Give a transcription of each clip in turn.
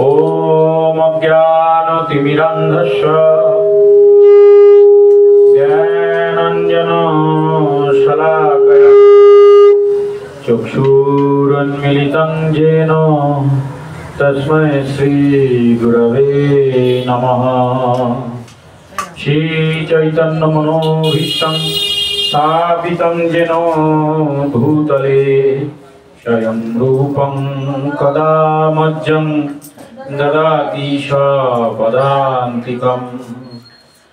ओम अज्ञानतिमिरान्धस्य ज्ञानाञ्जनशलाकया चक्षुरुन्मीलितं येन तस्मै श्रीगुरवे नमः। श्रीचैतन्यमनोभीष्टं स्थापितं येन भूतले स्वयं रूपं कदा मह्यं ददाति पदान्तिकम्।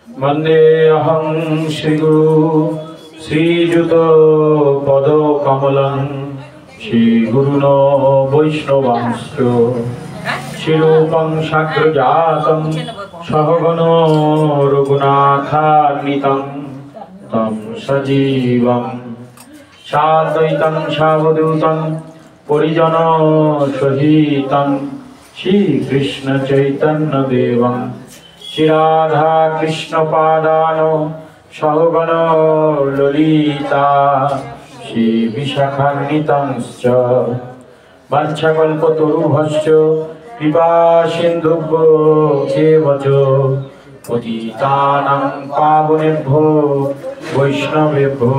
वन्देऽहं श्रीगुरु श्रीयुतपदकमलं श्रीगुरुणो वैष्णवांश्च श्रीरूपं साग्रजातं सहगणो रघुनाथान्वितं तं सजीवं साद्वैतं सावधूतं परिजनसहितं श्रीकृष्ण चैतन्यदेवं श्रीराधा कृष्णपादानो सहगण ललिता श्रीविशाखान्वितंश्च वाञ्छाकल्पतरुभ्यश्च कृपासिन्धुभ्यो एव च पतितानां पावनेभ्यो वैष्णवेभ्यो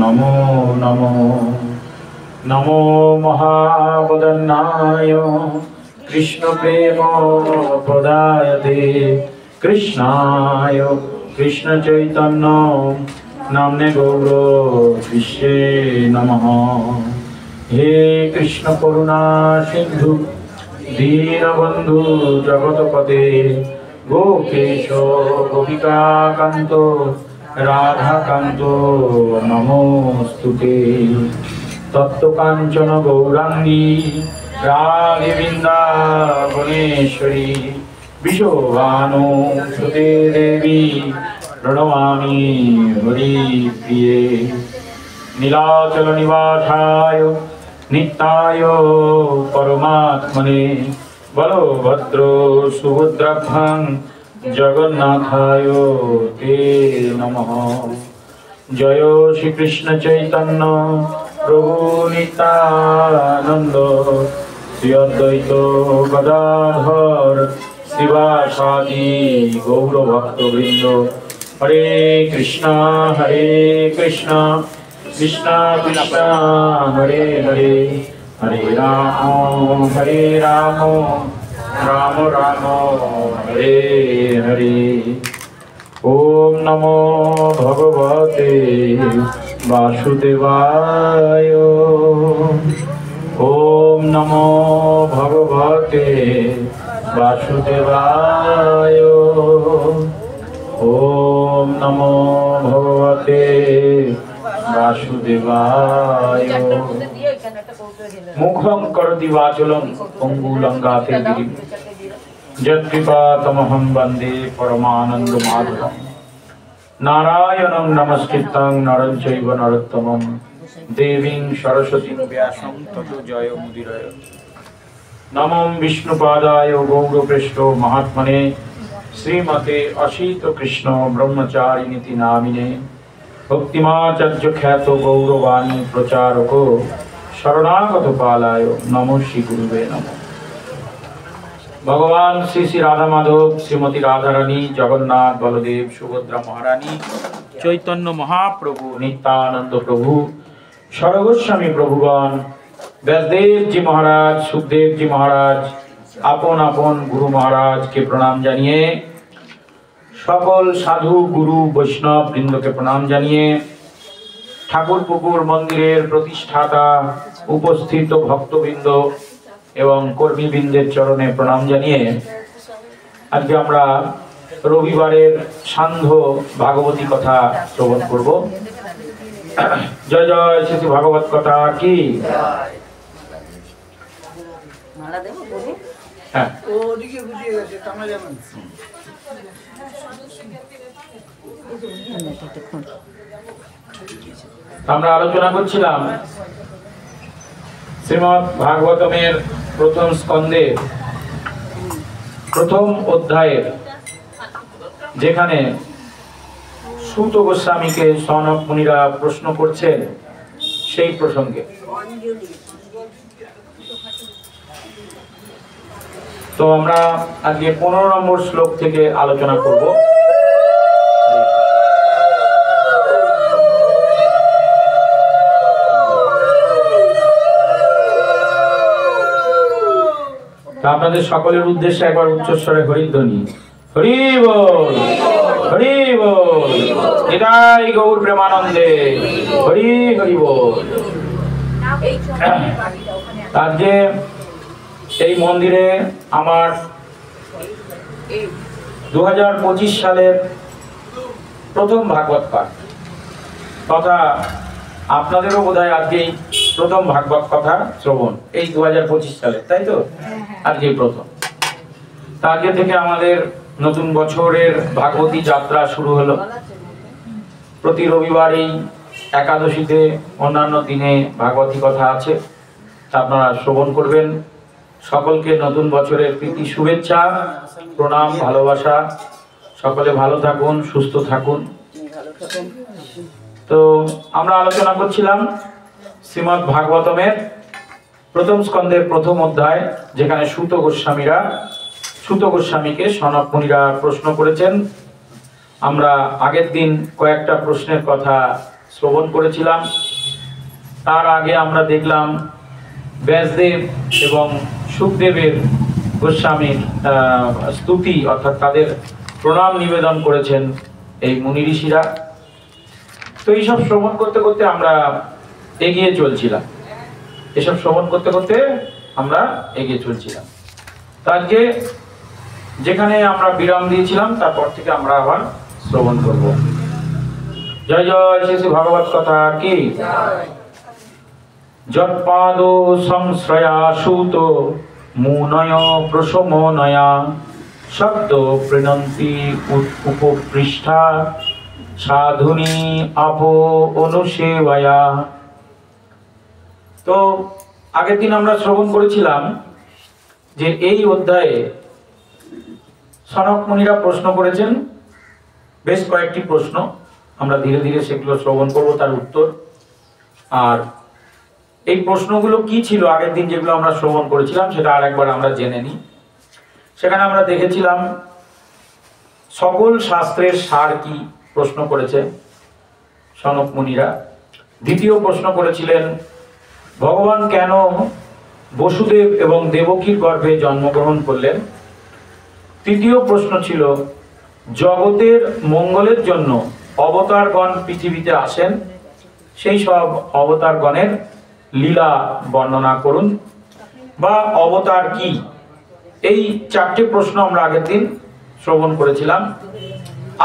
नमो नमो। नमो महावदन्नाय कृष्ण प्रेम प्रदायते कृष्णाय कृष्ण चैतन्य नाम्ने गौरविष्ये नमः। हे कृष्ण करुणा सिंधु दीनबंधु जगतपते गोपेश गोपिकाकान्त राधाकान्त नमोस्तुते। तप्तकाञ्चन गौरांगी राधे वृन्दावनेश्वरी विशोभानुसुते देवी प्रणमामि हरिप्रिये। नीलाचल निवासाय नित्याय परमात्मने बलभद्र सुभद्राभ्यां जगन्नाथाय ते नमः। जय श्री कृष्ण चैतन्य प्रभु नित्यानंद श्री अद्वैत गदाधर शिवासादि गौर भक्तवृंद। हरे कृष्णा कृष्णा कृष्णा हरे हरे हरे राम राम राम हरे हरे। ओम नमो भगवते वासुदेवाय। ओम नमो भगवते वासुदेवाय। ओम नमो भगवते वासुदेवाय। मुखं करोति वाचालं पंगुलं गाते गिरिं यत्कृपातमहं वन्दे परमानन्दमाधवं। नारायणं नमस्कृतं नरं चैव नरोत्तमं देवीं सरस्वतीं व्यासं ततो जयमुदीरये। नमो विष्णुपादाय गौरप्रेष्ठो महात्मने श्रीमते अशीत कृष्ण ब्रह्मचारिणीति नामिने भक्तिमाचार्य ख्यात गौरवाणी प्रचारको शरणागत पालाय नमो श्री गुरुवे नमः। भगवान श्री श्री राधा माधव श्रीमती राधा रानी जगन्नाथ बलदेव सुभद्रा महारानी चैतन्य महाप्रभु नित्यानंद प्रभु सर्वगोस्वामी प्रभुगण व्यासदेव जी महाराज सुखदेव जी महाराज आपन आपन गुरु महाराज के प्रणाम जानिए सकल साधु गुरु वैष्णव वृंद के प्रणाम जानिए ठाकुर पुकुर मंदिरेर प्रतिष्ठाता उपस्थित भक्तवृंद एवं कर्मीबृंदेर चरणे प्रणाम जानिए आज के आमरा रविवारेर सान्ध्य भागवती कथा श्रवण करब। जय जय श्री भागवत कथा की। আমরা আলোচনা করছিলাম শ্রীমদ্ ভাগবতমের প্রথম স্কন্ধে প্রথম অধ্যায়ের যেখানে सूत गोस्वामी के सौनक मुनिरा प्रश्न करছেন সেই প্রসঙ্গে তো আমরা আজকে 15 নম্বর শ্লোক থেকে আলোচনা করব। আপনাদের সকলের উদ্দেশ্যে একবার উচ্চস্বরে হরিধ্বনি। হরি বল, হরি বল, নিতাই গৌর প্রেমানন্দে, হরি হরি বল। আজকে এই মন্দিরে আমার 2025 সালের প্রথম ভাগবত পাঠ, তথা আপনাদেরও বোধহয় আজকেই প্রথম ভাগবত কথা শ্রবণ, এই 2025 সালে, তাই তো? আজকেই প্রথম। আজকে থেকে আমাদের নতুন বছরের ভাগবতী যাত্রা শুরু হলো। প্রতি রবিবার এই একাদশীতে, অন্যান্য দিনে ভাগবতী কথা আছে, তা আপনারা শ্রবণ করবেন। সকলকে নতুন বছরের প্রীতি শুভেচ্ছা, প্রণাম, ভালোবাসা। সকলে ভালো থাকুন, সুস্থ থাকুন। তো আমরা আলোচনা করছিলাম শ্রীমদ্ ভাগবতমের প্রথম স্কন্ধের প্রথম অধ্যায়, যেখানে সুত গোস্বামীকে সনক মুনিরা প্রশ্ন করেছেন। আমরা আগের দিন কয়েকটা প্রশ্নের কথা শ্রবণ করেছিলাম। তার আগে আমরা দেখলাম ব্যাসদেব এবং সুখদেবের গোস্বামীর স্তুতি, অর্থাৎ তাদের প্রণাম নিবেদন করেছেন এই মুনি ঋষিরা। তো এইসব শ্রবণ করতে করতে আমরা এগিয়ে চলছিলাম। তো আজকে যেখানে আমরা বিরাম দিয়েছিলাম তারপর থেকে আমরা আবার শ্রবণ করব। জয় জয় শ্রী শ্রী ভাগবত কথা কি। যৎপাদ সংশ্রয়া সুত মুনয় প্রশমনয়া শব্দ প্রণন্তি উপপৃষ্ঠা সাধুনি আপো অনুসেবয়া। তো আগের দিন আমরা শ্রবণ করেছিলাম যে এই অধ্যায়ে সনক মুনিরা প্রশ্ন করেছেন, বেশ কয়েকটি প্রশ্ন। আমরা ধীরে ধীরে সেগুলো শ্রবণ করব, তার উত্তর। আর এই প্রশ্নগুলো কি ছিল আগের দিন যেগুলো আমরা শ্রবণ করেছিলাম সেটা আরেকবার আমরা জেনে নিই। সেখানে আমরা দেখেছিলাম সকল শাস্ত্রের সার কি প্রশ্ন করেছে সনক মুনিরা। দ্বিতীয় প্রশ্ন করেছিলেন ভগবান কেন বসুদেব এবং দেবকীর গর্ভে জন্মগ্রহণ করলেন। তৃতীয় প্রশ্ন ছিল জগতের মঙ্গলের জন্য অবতারগণ পৃথিবীতে আসেন, সেই সব অবতারগণের লীলা বর্ণনা করুন, বা অবতার কি। এই চারটি প্রশ্ন আমরা আগের দিন শ্রবণ করেছিলাম।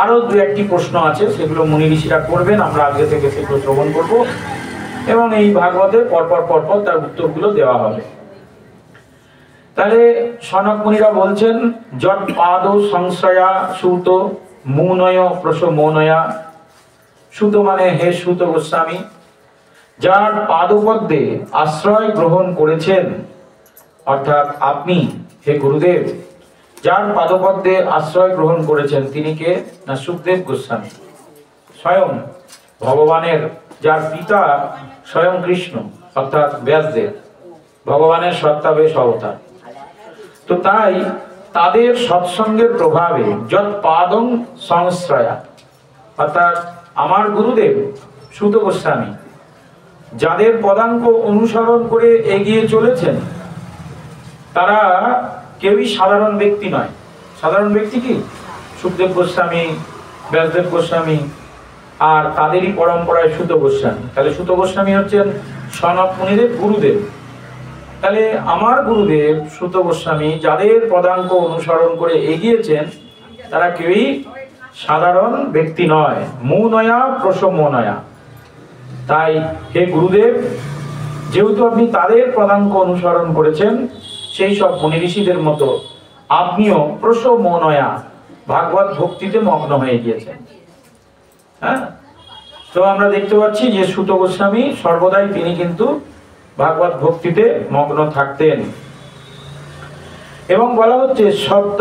আরো দু একটি প্রশ্ন আছে, সেগুলো মুনি ঋষিরা করবেন, আমরা আজকে থেকে সেগুলো শ্রবণ করব এবং এই ভাগবতে পরপর তার উত্তরগুলো দেওয়া হবে। তাহলে সনক মুনিরা বলছেন যৎ পাদ সংশ্রয়া সুত মুনয় প্রশমনয়া। সুত মানে হে সুত গোস্বামী, যার পাদপদ্মে আশ্রয় গ্রহণ করেছেন, অর্থাৎ আপনি হে গুরুদেব যার পাদপদ্মে আশ্রয় গ্রহণ করেছেন তিনি কে না সুখদেব গোস্বামী, স্বয়ং ভগবানের, যার পিতা স্বয়ং কৃষ্ণ অর্থাৎ ব্যাসদেব, ভগবানের সত্তাবেশ অবতার। তো তাই তাদের সৎসঙ্গের প্রভাবে যৎ পাদং সংশ্রয়া, অর্থাৎ আমার গুরুদেব সুত গোস্বামী যাদের পদাঙ্ক অনুসরণ করে এগিয়ে চলেছেন, তারা কেউই সাধারণ ব্যক্তি নয়। সাধারণ ব্যক্তি কি? সুখদেব গোস্বামী, ব্যাসদেব গোস্বামী, আর তাদেরই পরম্পরায় সুত গোস্বামী। তাহলে সুত গোস্বামী হচ্ছেন সনক মুনিদের গুরুদেব। তাহলে আমার গুরুদেব সুত গোস্বামী যাদের পদাঙ্ক অনুসরণ করে এগিয়েছেন, তারা কেউই সাধারণ ব্যক্তি নয়। মুনয়া প্রশমনয়া। তাই হে গুরুদেব, যেহেতু আপনি তাদের পদাঙ্ক অনুসরণ করেছেন, সেই সব মুনি ঋষিদের মতো আপনিও প্রশমনয়া ভাগবত ভক্তিতে মগ্ন হয়ে গিয়েছেন। হ্যাঁ, তো আমরা দেখতে পাচ্ছি যে সুত গোস্বামী সর্বদাই তিনি কিন্তু ভাগবত ভক্তিতে মগ্ন থাকতেন। এবং বলা হচ্ছে শব্দ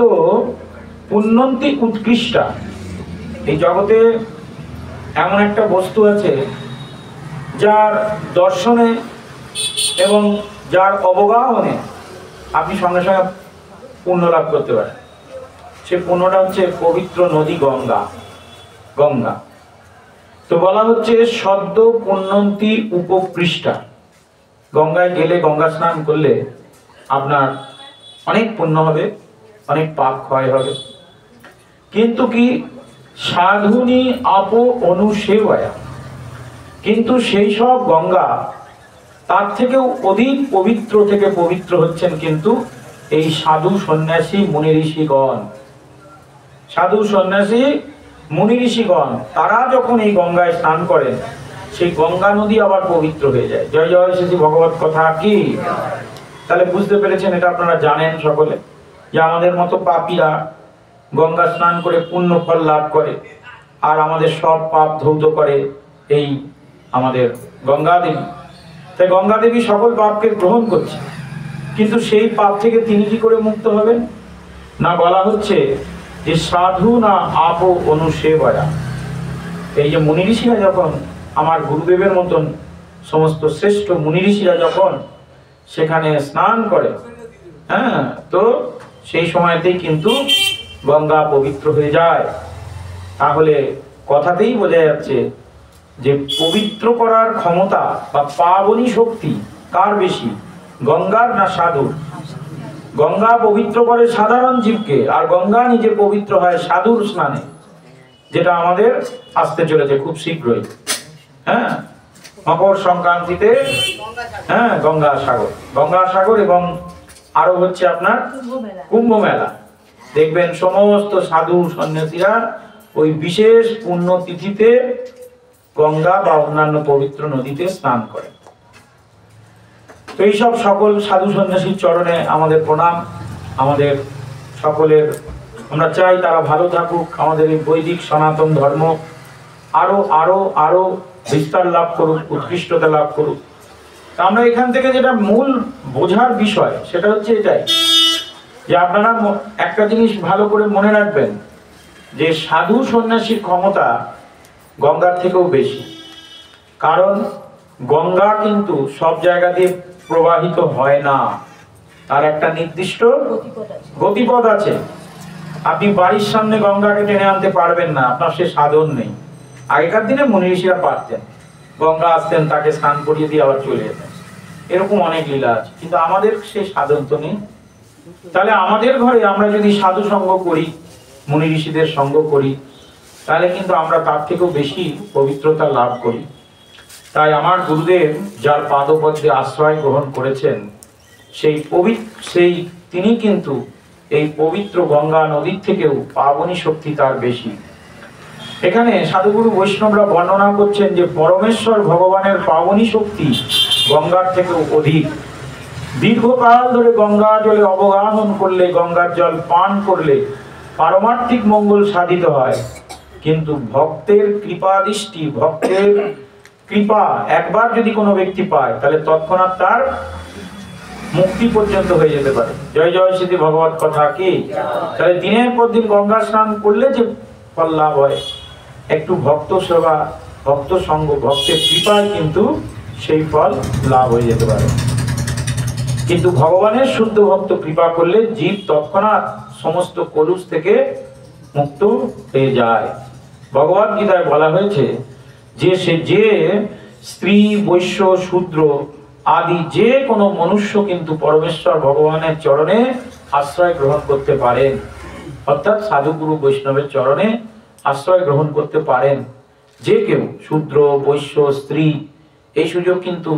পুণ্যন্তি উৎকৃষ্টা। এই জগতে এমন একটা বস্তু আছে যার দর্শনে এবং যার অবগাহনে আপনি সঙ্গে সঙ্গে পুণ্য লাভ করতে পারেন। সে পুণ্যটা হচ্ছে পবিত্র নদী গঙ্গা। গঙ্গা তো বলা হচ্ছে সদ্য পুণ্যন্তি উপপৃষ্ঠা। গঙ্গায় গেলে, গঙ্গা স্নান করলে আপনার অনেক পুণ্য হবে, অনেক পাপ ক্ষয় হবে। কিন্তু কি সাধুনি আপো অনুসেবায়া, কিন্তু সেই সব গঙ্গা তার থেকেও অধিক পবিত্র থেকে পবিত্র হচ্ছেন কিন্তু এই সাধু সন্ন্যাসী মুনি ঋষিগণ। সাধু সন্ন্যাসী মুনি ঋষিগণ তারা যখন এই গঙ্গায় স্নান করেন, সেই গঙ্গা নদী আবার পবিত্র হয়ে যায়। জয় জয় শ্রী ভগবত কথা কি। তাহলে বুঝতে পেরেছেন, এটা আপনারা জানেন সকলে, যে আমাদের মতো পাপীরা গঙ্গা স্নান করে পুণ্য ফল লাভ করে, আর আমাদের সব পাপ ধৌত করে এই আমাদের গঙ্গা দেবী। তাই গঙ্গা দেবী সকল পাপকে গ্রহণ করছে, কিন্তু সেই পাপ থেকে তিনি কি করে মুক্ত হবেন? না, বলা হচ্ছে যে সাধু না আপো অনুসেবায়া। এই যে মুনি ঋষিরা যখন, আমার গুরুদেবের মতন সমস্ত শ্রেষ্ঠ মুনি ঋষিরা যখন সেখানে স্নান করে, হ্যাঁ, তো সেই সময়তেই কিন্তু গঙ্গা পবিত্র হয়ে যায়। তাহলে কথাতেই বোঝা যাচ্ছে যে পবিত্র করার ক্ষমতা বা পাবনী শক্তি কার বেশি, গঙ্গার না সাধুর? গঙ্গা পবিত্র করে সাধারণ জীবকে, আর গঙ্গা নিজে পবিত্র হয় সাধুর স্নানে, যেটা আমাদের আসতে চলেছে খুব শীঘ্রই। হ্যাঁ, মকর সংক্রান্তিতে, হ্যাঁ, গঙ্গা সাগর এবং আরো হচ্ছে আপনার কুম্ভ মেলা। দেখবেন সমস্ত সাধু সন্ন্যাসীরা ওই বিশেষ পুণ্য তিথিতে গঙ্গা বা অন্যান্য পবিত্র নদীতে স্নান করে। তো এইসব সকল সাধু সন্ন্যাসীর চরণে আমাদের প্রণাম। আমাদের সকলের, আমরা চাই তারা ভালো থাকুক, আমাদের এই বৈদিক সনাতন ধর্ম আরো আরো আরো বিস্তার লাভ করুক, উৎকৃষ্টতা লাভ করুক। আমরা এখান থেকে যেটা মূল বোঝার বিষয় সেটা হচ্ছে এটাই, যে আপনারা একটা জিনিস ভালো করে মনে রাখবেন, যে সাধু সন্ন্যাসীর ক্ষমতা গঙ্গার থেকেও বেশি। কারণ গঙ্গা কিন্তু সব জায়গা দিয়ে প্রবাহিত হয় না, তার একটা নির্দিষ্ট গতিপথ আছে। আপনি বাড়ির সামনে গঙ্গাকে টেনে আনতে পারবেন না, আপনার সে সাধন নেই। আগেকার দিনে মুনি ঋষিরা পারতেন, গঙ্গা আসতেন, তাকে স্নান করিয়ে দিয়ে আবার চলে যেতেন, এরকম অনেক লীলা আছে। কিন্তু আমাদের সে সাধন তো নেই। তাহলে আমাদের ঘরে আমরা যদি সাধু সঙ্গ করি, মুনি ঋষিদের সঙ্গ করি, তাহলে কিন্তু আমরা তার থেকেও বেশি পবিত্রতা লাভ করি। তাই আমার গুরুদেব যার পাদপদ্মে আশ্রয় গ্রহণ করেছেন, সেই তিনি কিন্তু এই পবিত্র গঙ্গা নদীর থেকেও পাবনী শক্তি তার বেশি। এখানে সাধুগুরু বৈষ্ণবরা বর্ণনা করছেন যে পরমেশ্বর ভগবানের পাবনী শক্তি গঙ্গার থেকেও অধিক। দীর্ঘকাল ধরে গঙ্গা জলে অবগাহন করলে, গঙ্গার জল পান করলে পারমার্থিক মঙ্গল সাধিত হয়। কিন্তু ভক্তের কৃপা দৃষ্টি, ভক্তের কৃপা একবার যদি কোনো ব্যক্তি পায়, তাহলে তৎক্ষণাৎ তার মুক্তি পর্যন্ত হয়ে যেতে পারে। জয় জয় শ্রী ভগবত কথা কি। তাহলে দিনের পর দিন গঙ্গা স্নান করলে যে ফল লাভ হয়, একটু ভক্ত সেবা, ভক্ত সঙ্গ, ভক্তের কৃপায় কিন্তু সেই ফল লাভ হয়ে যেতে পারে। কিন্তু ভগবানের শুদ্ধ ভক্ত কৃপা করলে জীব তৎক্ষণাৎ সমস্ত কলুষ থেকে মুক্ত হয়ে যায়। ভগবদ গীতায় বলা হয়েছে যে স্ত্রী, বৈশ্য, শূদ্র আদি যে কোনো মনুষ্য কিন্তু পরমেশ্বর ভগবানের চরণে আশ্রয় গ্রহণ করতে পারেন, অর্থাৎ সাধুগুরু বৈষ্ণবের চরণে আশ্রয় গ্রহণ করতে পারেন যে কেউ। শূদ্র, বৈশ্য, স্ত্রী, এই সুযোগ কিন্তু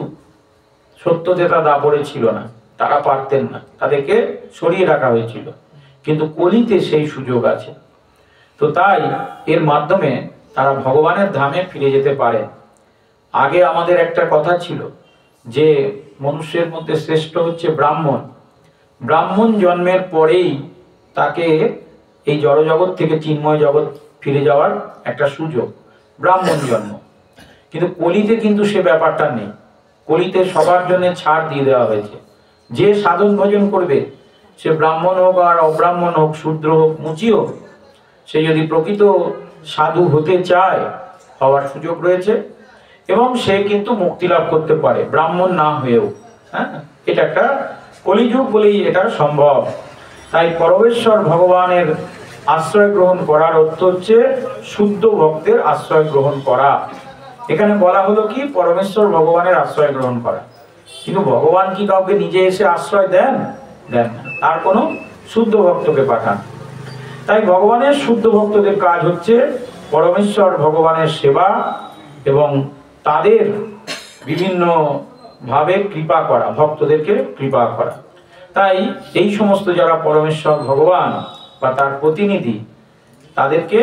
সত্যতেতা দাপরে ছিল না, তারা পারতেন না, তাদেরকে সরিয়ে রাখা হয়েছিল। কিন্তু কলিতে সেই সুযোগ আছে। তো তাই এর মাধ্যমে তারা ভগবানের ধামে ফিরে যেতে পারে। আগে আমাদের একটা কথা ছিল যে মনুষ্যের মধ্যে শ্রেষ্ঠ হচ্ছে ব্রাহ্মণ। ব্রাহ্মণ জন্মের পরেই তাকে এই জড়জগৎ থেকে চিন্ময় জগৎ ফিরে যাওয়ার একটা সুযোগ, ব্রাহ্মণ জন্ম। কিন্তু কলিতে কিন্তু সে ব্যাপারটা নেই। কলিতে সবার জন্য ছাড় দিয়ে দেওয়া হয়েছে। যে সাধন ভজন করবে, সে ব্রাহ্মণ হোক আর অব্রাহ্মণ হোক, শূদ্র হোক, মুচি হোক, সে যদি প্রকৃত সাধু হতে চায়, হওয়ার সুযোগ রয়েছে, এবং সে কিন্তু মুক্তি লাভ করতে পারে ব্রাহ্মণ না হয়েও। হ্যাঁ, এটা একটা কলিযুগ বলেই এটা সম্ভব। তাই পরমেশ্বর ভগবানের আশ্রয় গ্রহণ করার অর্থ হচ্ছে শুদ্ধ ভক্তের আশ্রয় গ্রহণ করা। এখানে বলা হলো কি পরমেশ্বর ভগবানের আশ্রয় গ্রহণ করা, কিন্তু ভগবান কি কাউকে নিজে এসে আশ্রয় দেন? দেন না, তার কোনো শুদ্ধ ভক্তকে পাঠান। তাই ভগবানের শুদ্ধ ভক্তদের কাজ হচ্ছে পরমেশ্বর ভগবানের সেবা এবং তাদের বিভিন্ন ভাবে কৃপা করা, ভক্তদেরকে কৃপা করা। তাই এই সমস্ত যারা পরমেশ্বর ভগবান বা তার প্রতিনিধি, তাদেরকে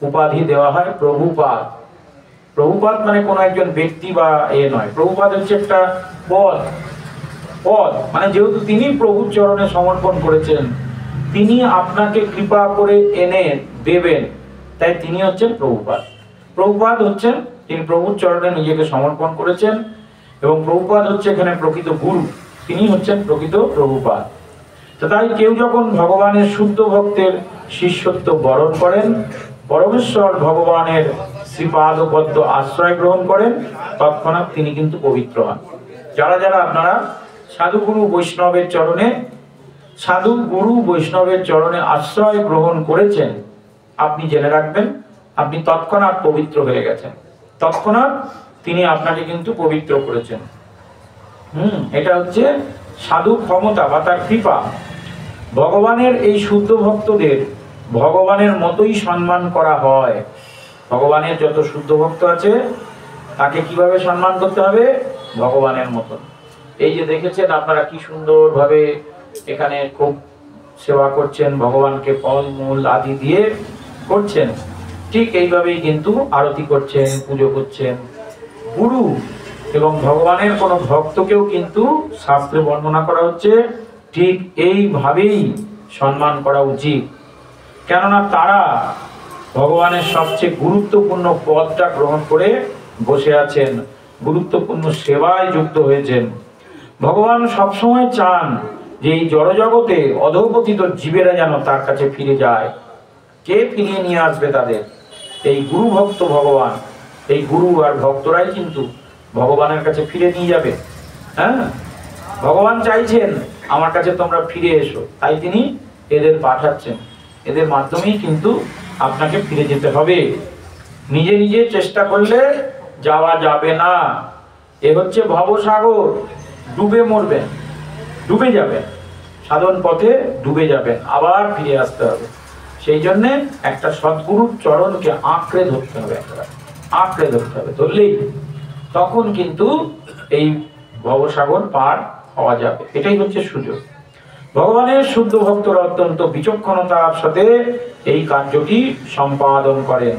উপাধি দেওয়া হয় প্রভুপাদ। প্রভুপাদ মানে কোনো একজন ব্যক্তি বা এ নয়, প্রভুপাদ হচ্ছে একটা পদ। পদ মানে যেহেতু তিনি প্রভুর চরণে সমর্পণ করেছেন, তিনি আপনাকে কৃপা করে এনে দেবেন, তাই তিনি হচ্ছেন প্রভুপাদ। প্রভুপাদ হচ্ছেন তিনি প্রভুর চরণে নিজেকে সমর্পণ করেছেন, এবং প্রভুপাদ হচ্ছে এখানে প্রকৃত গুরু, তিনি হচ্ছেন প্রকৃত প্রভুপাদ। তো তাই কেউ যখন ভগবানের শুদ্ধ ভক্তের শিষ্যত্ব বরণ করেন, পরমেশ্বর ভগবানের শ্রীপাদপদ্ম আশ্রয় গ্রহণ করেন, তৎক্ষণাৎ তিনি কিন্তু পবিত্র হন। যারা যারা আপনারা সাধুগুরু বৈষ্ণবের চরণে, সাধু গুরু বৈষ্ণবের চরণে আশ্রয় গ্রহণ করেছেন, আপনি জেনে রাখবেন আপনি তৎক্ষণাৎ পবিত্র হয়ে গেছেন। তৎক্ষণাৎ তিনি আপনাকে কিন্তু পবিত্র করেছেন। এটা হচ্ছে সাধু ক্ষমতা বা তার কৃপা। ভগবানের এই শুদ্ধ ভক্তদের ভগবানের মতোই সম্মান করা হয়। ভগবানের যত শুদ্ধ ভক্ত আছে তাকে কিভাবে সম্মান করতে হবে? ভগবানের মতন। এই যে দেখেছেন আপনারা কি সুন্দরভাবে এখানে খুব সেবা করছেন, ভগবানকে ফল মূল আদি দিয়ে করছেন, ঠিক এইভাবেই কিন্তু আরতি করছেন, পুজো করছেন। গুরু এবং ভগবানের কোনো ভক্তকেও কিন্তু শাস্ত্রে বর্ণনা করা হচ্ছে ঠিক এইভাবেই সম্মান করা উচিত। কেননা তারা ভগবানের সবচেয়ে গুরুত্বপূর্ণ পদটা গ্রহণ করে বসে আছেন, গুরুত্বপূর্ণ সেবায় যুক্ত হয়েছেন। ভগবান সবসময় চান যে এই জড়জগতে অধঃপতিত জীবেরা যেন তার কাছে ফিরে যায়। কে ফিরিয়ে নিয়ে আসবে তাদের? এই গুরু ভক্ত ভগবান, এই গুরু আর ভক্তরাই কিন্তু ভগবানের কাছে ফিরে নিয়ে যাবে। হ্যাঁ, ভগবান চাইছেন আমার কাছে তোমরা ফিরে এসো, তাই তিনি এদের পাঠাচ্ছেন। এদের মাধ্যমেই কিন্তু আপনাকে ফিরে যেতে হবে। নিজে নিজে চেষ্টা করলে যাওয়া যাবে না। এ হচ্ছে ভবসাগর, ডুবে মরবেন, ডুবে যাবেন, সাধন পথে ডুবে যাবেন, আবার ফিরে আসতে হবে। সেই জন্যে একটা সদ্গুরুর চরণকে আঁকড়ে ধরতে হবে, আঁকড়ে ধরতে হবে। ধরলেই তখন কিন্তু এই ভবসাগর পার হওয়া যাবে। এটাই হচ্ছে সুযোগ। ভগবানের শুদ্ধ ভক্তরা অত্যন্ত বিচক্ষণতার সাথে এই কার্যটি সম্পাদন করেন।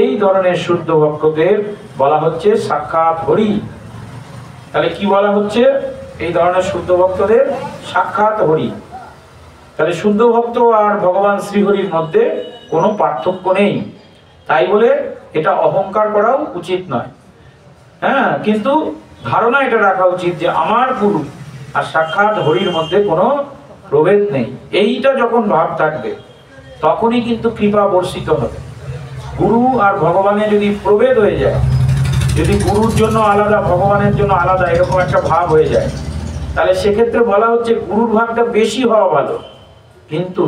এই ধরনের শুদ্ধ ভক্তদের বলা হচ্ছে সাক্ষাৎ হরি। তাহলে কি বলা হচ্ছে? এই ধরনের শুদ্ধ ভক্তদের সাক্ষাৎ হরি। তাহলে শুদ্ধ ভক্ত আর ভগবান শ্রীহরির মধ্যে কোনো পার্থক্য নেই। তাই বলে এটা অহংকার করাও উচিত নয়। হ্যাঁ, কিন্তু ধারণা এটা রাখা উচিত যে আমার গুরু আর সাক্ষাৎ হরির মধ্যে কোনো প্রভেদ নেই। এইটা যখন ভাব থাকবে তখনই কিন্তু কৃপা বর্ষিত হবে। গুরু আর ভগবানের যদি প্রভেদ হয়ে যায়, যদি গুরুর জন্য আলাদা ভগবানের জন্য আলাদা এরকম একটা ভাব হয়ে যায়, তাহলে সেক্ষেত্রে বলা হচ্ছে গুরুর ভাগটা বেশি হওয়া ভালো, কিন্তু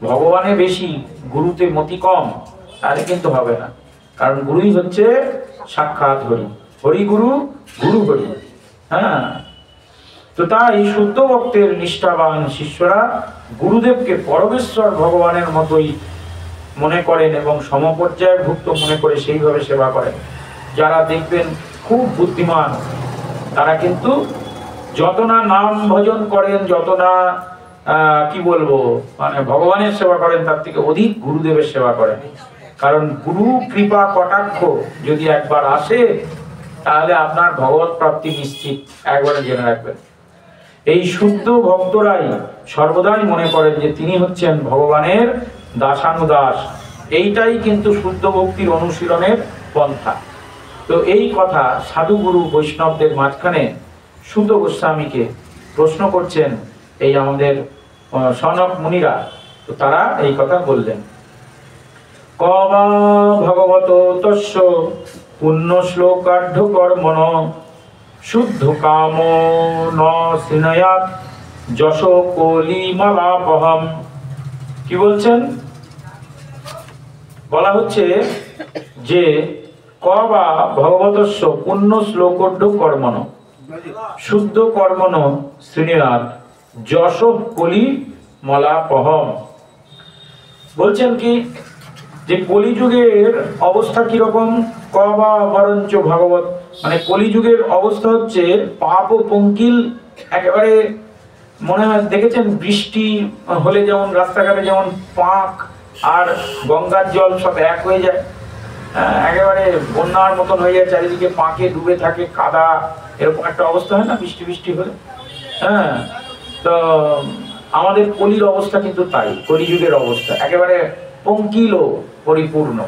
ভগবানে বেশি গুরুতে মতি কম, তাহলে কিন্তু হবে না। কারণ গুরুই হচ্ছে সাক্ষাৎ হরি, হরি গুরু, গুরু হরি। হ্যাঁ, তো তাই শুদ্ধ ভক্তের নিষ্ঠাবান শিষ্যরা গুরুদেবকে পরমেশ্বর ভগবানের মতোই মনে করেন এবং সমপর্যায়ভুক্ত মনে করে সেইভাবে সেবা করেন। যারা দেখবেন খুব বুদ্ধিমান, তারা কিন্তু যত না নাম ভজন করেন, যত না কি বলবো মানে ভগবানের সেবা করেন, তার থেকে অধিক গুরুদেবের সেবা করেন। কারণ গুরু কৃপা কটাক্ষ যদি একবার আসে, তাহলে আপনার ভগবত প্রাপ্তি নিশ্চিত, একবারে জেনে রাখবেন। এই শুদ্ধ ভক্তরাই সর্বদাই মনে করেন যে তিনি হচ্ছেন ভগবানের দাসানুদাস। এইটাই কিন্তু শুদ্ধ ভক্তির অনুশীলনের পন্থা। তো এই কথা সাধুগুরু বৈষ্ণবদের মাঝখানে সুত গোস্বামীকে প্রশ্ন করছেন এই আমাদের সনক মুনিরা। তো তারা এই কথা বললেন, কবা ভগবত তস্য পুণ্য শ্লোকাঢ্য কর্মণ শুদ্ধ কাম ন সিনয়াত যশ কলিমালাপহম। কি বলছেন? বলা হচ্ছে যে ক বা ভগবতস্য পুণ্য শ্লোকোড্ড কর্মণ শুদ্ধ কর্মণ শ্রীনিনাথ যশ কলি মলাপহম। বলছেন কি যে কলিযুগের অবস্থা কিরকম? ক বা বরঞ্চ ভগবত, মানে কলিযুগের অবস্থা হচ্ছে পাপ ও পঙ্কিল একেবারে। মনে হয় দেখেছেন বৃষ্টি হলে যেমন রাস্তাঘাটে যেমন পাঁক আর গঙ্গার জল সব এক হয়ে যায়, একেবারে বন্যার মতন হয়ে যায়, চারিদিকে পাঁকে ডুবে থাকে, কাদা, এরকম একটা অবস্থা হয় না বৃষ্টি বৃষ্টি হলে? হ্যাঁ, তো আমাদের কলির অবস্থা কিন্তু তাই, কলিযুগের অবস্থা একেবারে পঙ্কিল ও পরিপূর্ণ।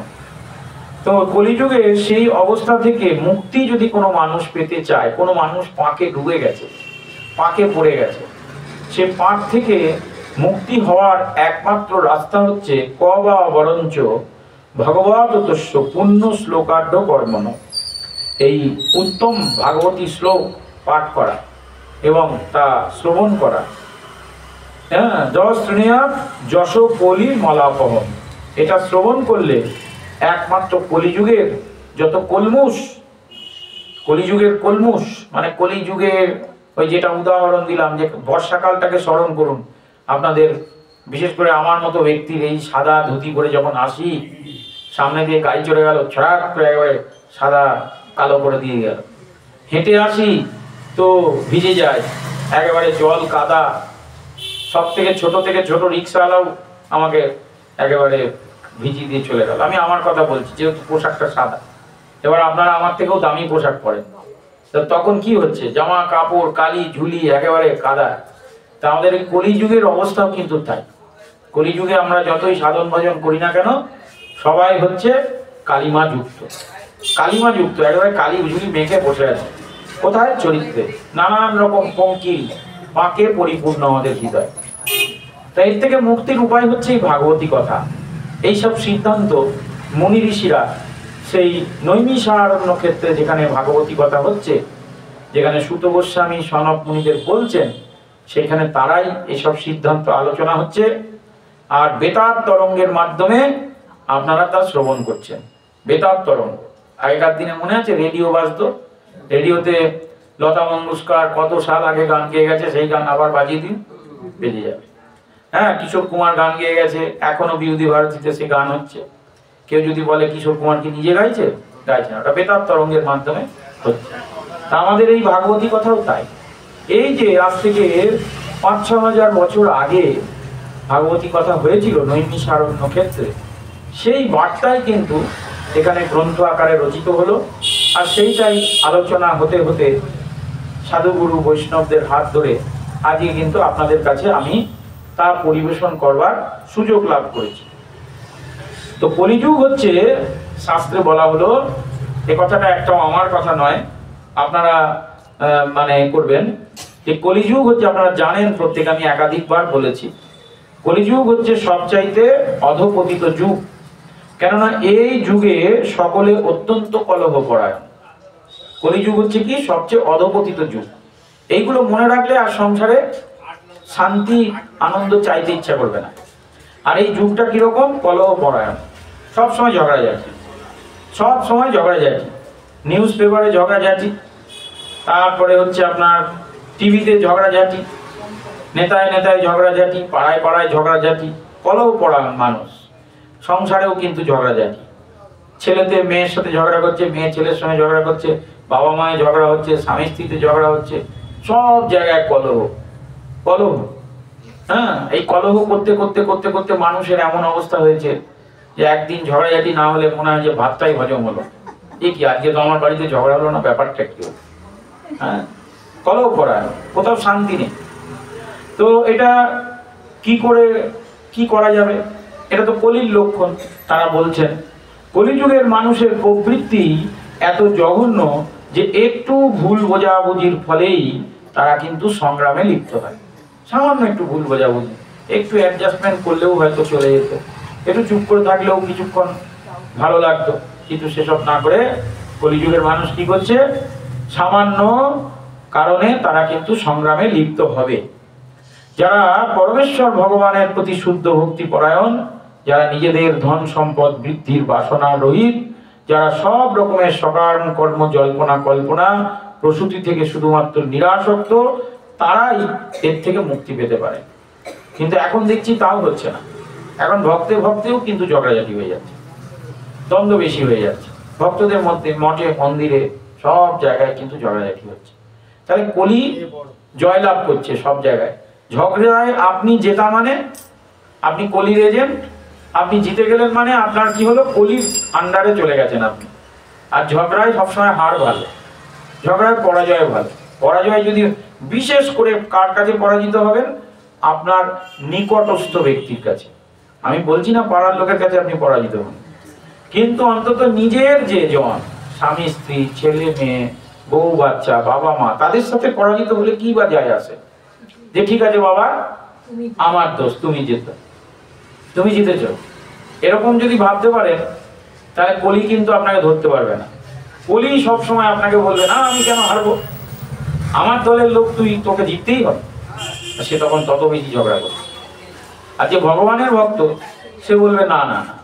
তো কলিযুগে সেই অবস্থা থেকে মুক্তি যদি কোনো মানুষ পেতে চায়, কোনো মানুষ পাঁকে ডুবে গেছে, পাঁকে পড়ে গেছে, সে পাঁক থেকে মুক্তি হওয়ার একমাত্র রাস্তা হচ্ছে ক বা বরঞ্চ ভগবতস্য পুণ্য শ্লোকাঢ্য কর্মণ, এই উত্তম ভাগবতী শ্লোক পাঠ করা এবং তা শ্রবণ করা। হ্যাঁ, যশ শ্রেণিয়াত যশ কলি মলাপহম, এটা শ্রবণ করলে একমাত্র কলিযুগের যত কলমুষ, কলিযুগের কলমুষ মানে কলিযুগের ওই যেটা উদাহরণ দিলাম যে বর্ষাকালটাকে স্মরণ করুন। আপনাদের বিশেষ করে আমার মতো ব্যক্তির এই সাদা ধুতি পরে যখন আসি, সামনে দিয়ে গাড়ি চলে গেল, ছড়াক করে একেবারে সাদা কালো করে দিয়ে গেল, হেঁটে আসি তো ভিজে যায়, একেবারে জল কাদা, সব থেকে ছোট রিক্সাওয়ালাও আমাকে একেবারে ভিজিয়ে দিয়ে চলে গেল। আমি আমার কথা বলছি, যেহেতু পোশাকটা সাদা। এবার আপনারা আমার থেকেও দামি পোশাক পরেন, তো তখন কি হচ্ছে, জামা কাপড় কালি ঝুলি একেবারে কাদা। তা আমাদের এই কলিযুগের অবস্থাও কিন্তু তাই। কলিযুগে আমরা যতই সাধন ভজন করি না কেন, সবাই হচ্ছে কালিমা যুক্ত, কালিমা যুক্ত, একেবারে কালি ঝুলি মেখে বসে আছে। কোথায়? চরিত্রে নানান রকম পঙ্কিল পাকে পরিপূর্ণ আমাদের হৃদয়। তাই এর থেকে মুক্তির উপায় হচ্ছে এই ভাগবতী কথা। এইসব সিদ্ধান্ত মুনি ঋষিরা সেই নৈমিষারণ্য ক্ষেত্রে যেখানে ভাগবতী কথা হচ্ছে, যেখানে সুত গোস্বামী সনক মুনিদের বলছেন, সেখানে তারাই এসব সিদ্ধান্ত আলোচনা হচ্ছে। আর বেতার তরঙ্গের মাধ্যমে আপনারা তা শ্রবণ করছেন। বেতার তরঙ্গ, আগেকার দিনে মনে আছে রেডিও বাজতো, রেডিওতে লতা মঙ্গেশকর কত সাল আগে গান গেয়ে গেছে, সেই গান আবার বাজিয়ে দিন, বেজে যাবে। হ্যাঁ, কিশোর কুমার গান গেয়ে গেছে, এখনো বিউধি ভারতীতে সে গান হচ্ছে। কেউ যদি বলে কিশোর কুমার কি নিজে গাইছে, গাইছে না, ওটা বেতার তরঙ্গের মাধ্যমে হচ্ছে। তা আমাদের এই ভাগবতী কথাও তাই। এই যে আজ থেকে ৫-৬ হাজার বছর আগে ভাগবতী কথা হয়েছিল নৈমিষারণ্য ক্ষেত্রে, সেই বার্তাই কিন্তু এখানে গ্রন্থ আকারে রচিত হলো। আর সেইটাই আলোচনা হতে হতে সাধুগুরু বৈষ্ণবদের হাত ধরে আজকে কিন্তু আপনাদের কাছে আমি তা পরিবেশন করবার সুযোগ লাভ করেছি। তো কলিযুগ হচ্ছে, শাস্ত্রে বলা হলো, এ কথাটা একটাও আমার কথা নয়, আপনারা মানে করবেন যে কলিযুগ হচ্ছে, আপনারা জানেন প্রত্যেক, আমি একাধিকবার বলেছি, কলিযুগ হচ্ছে সবচাইতে অধপতিত যুগ। কেননা এই যুগে সকলে অত্যন্ত কলহপরায়ণ। কলিযুগ হচ্ছে কি সবচেয়ে অধপতিত যুগ। এইগুলো মনে রাখলে আর সংসারে শান্তি আনন্দ চাইতে ইচ্ছা করবে না। আর এই যুগটা কিরকম? কলহপরায়ণ, সবসময় ঝগড়াঝাটি, সব সময় ঝগড়াঝাটি, নিউজ পেপারে ঝগড়াঝাটি, তারপরে হচ্ছে আপনার টিভিতে ঝগড়াঝাটি, নেতায় নেতায় ঝগড়াঝাটি, পাড়ায় পাড়ায় ঝগড়াঝাটি, কলহপরায়ণ মানুষ। সংসারেও কিন্তু ঝগড়াঝাটি, ছেলেতে মেয়ের সাথে ঝগড়া করছে, মেয়ে ছেলের সঙ্গে ঝগড়া করছে, বাবা মায়ের ঝগড়া হচ্ছে, স্বামী স্ত্রীতে ঝগড়া হচ্ছে, সব জায়গায় কলহ কলহ। হ্যাঁ, এই কলহ করতে করতে করতে করতে মানুষের এমন অবস্থা হয়েছে যে একদিন ঝগড়াঝাটি না হলে মনে হয় যে ভাতটাই হজম হলো। এ কি, আজকে তো আমার বাড়িতে ঝগড়া হলো না, ব্যাপারটা কি? হ্যাঁ, কলহ করা, কোথাও শান্তি নেই। তো এটা কি করা যাবে? এটা তো কলির লক্ষণ। তারা বলছেন কলিযুগের মানুষের প্রবৃত্তি এত জঘন্য যে একটু ভুল বোঝাবুঝির ফলেই তারা কিন্তু সংগ্রামে লিপ্ত হয়। সামান্য একটু ভুল বোঝাবুঝি, একটু অ্যাডজাস্টমেন্ট করলেও হয়তো চলে যেত, একটু চুপ করে থাকলেও কিছুক্ষণ ভালো লাগতো, কিন্তু সেসব না করে কলিযুগের মানুষ কি করছে? সামান্য কারণে তারা কিন্তু সংগ্রামে লিপ্ত হবে। যারা পরমেশ্বর ভগবানের প্রতি শুদ্ধ ভক্তি পরায়ণ, যারা নিজেদের ধন সম্পদ বৃদ্ধির বাসনা রহিত, যারা সব রকমের সকাম কর্ম জল্পনা কল্পনা প্রসূতি থেকে শুধুমাত্র নিরাসক্ত, তারাই এর থেকে মুক্তি পেতে পারে। কিন্তু এখন দেখছি তাও হচ্ছে না। এখন ভক্তে ভক্তেও কিন্তু ঝগড়াঝাটি হয়ে যাচ্ছে, দ্বন্দ্ব বেশি হয়ে যাচ্ছে। ভক্তদের মধ্যে, মঠে, মন্দিরে, সব জায়গায় কিন্তু ঝগড়াঝাটি হচ্ছে। তাহলে কলি জয়লাভ করছে সব জায়গায়। ঝগড়ায় আপনি জেতা মানে আপনি কলির এজেন্ট, আপনি জিতে গেলেন মানে আপনার কি হলো, কলির আন্ডারে চলে গেছেন আপনি। আর ঝগড়ায় সবসময় হার ভালো, ঝগড়ায় পরাজয় ভালো। পরাজয় যদি, বিশেষ করে কার কাছে পরাজিত হবেন, আপনার নিকটস্থ ব্যক্তির কাছে। আমি বলছি না পাড়ার লোকের কাছে আপনি পরাজিত হন, কিন্তু অন্তত নিজের যে জন, স্বামী স্ত্রী, ছেলে মেয়ে, বউ বাচ্চা, বাবা মা, তাদের সাথে পরাজিত হলে কি বা যায় আসে? যে ঠিক আছে বাবা, আমার দোষ, তুমি জিতেছ, এরকম যদি ভাবতে পারেন, তাহলে কলি কিন্তু আপনাকে ধরতে পারবে না। কলি সবসময় আপনাকে বলবে না আমি কেন হারবো, আমার দলের লোক, তোকে জিততেই হবে। সে তখন তত বেশি ঝগড়া করবে। আর যে ভগবানের ভক্ত, সে বলবে না না না,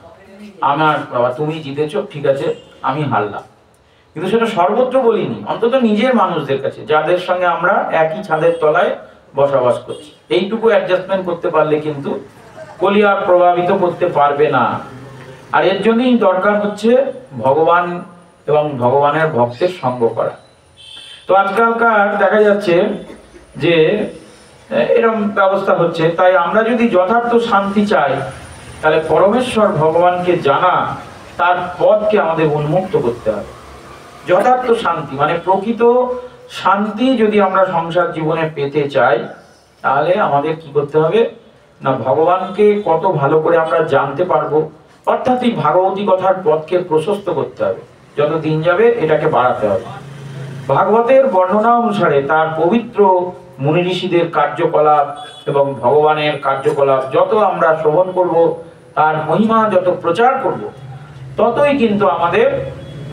আমার বাবা তুমি জিতেছ, ঠিক আছে আমি হারলাম। কিন্তু সেটা সর্বত্র বলিনি, অন্তত নিজের মানুষদের কাছে, যাদের সঙ্গে আমরা একই ছাদের তলায় বসবাস করছি, এইটুকু অ্যাডজাস্টমেন্ট করতে পারলে কিন্তু কলি আর প্রভাবিত করতে পারবে না। আর এর জন্যই দরকার হচ্ছে ভগবান এবং ভগবানের ভক্তের সঙ্গ করা। তো আজকালকার দেখা যাচ্ছে যে এরকম ব্যবস্থা হচ্ছে। তাই আমরা যদি যথার্থ শান্তি চাই, তাহলে পরমেশ্বর ভগবানকে জানা, তার পথকে আমাদের উন্মুক্ত করতে হবে। যথার্থ শান্তি মানে প্রকৃত শান্তি যদি আমরা সংসার জীবনে পেতে চাই, তাহলে আমাদের কি করতে হবে না, ভগবানকে কত ভালো করে আমরা জানতে পারবো, অর্থাৎ এই ভাগবতী কথার পথকে প্রশস্ত করতে হবে। যত দিন যাবে এটাকে বাড়াতে হবে। ভাগবতের বর্ণনা অনুসারে তার পবিত্র মুনি ঋষিদের কার্যকলাপ এবং ভগবানের কার্যকলাপ যত আমরা শ্রবণ করব, তার মহিমা যত প্রচার করব, ততই কিন্তু আমাদের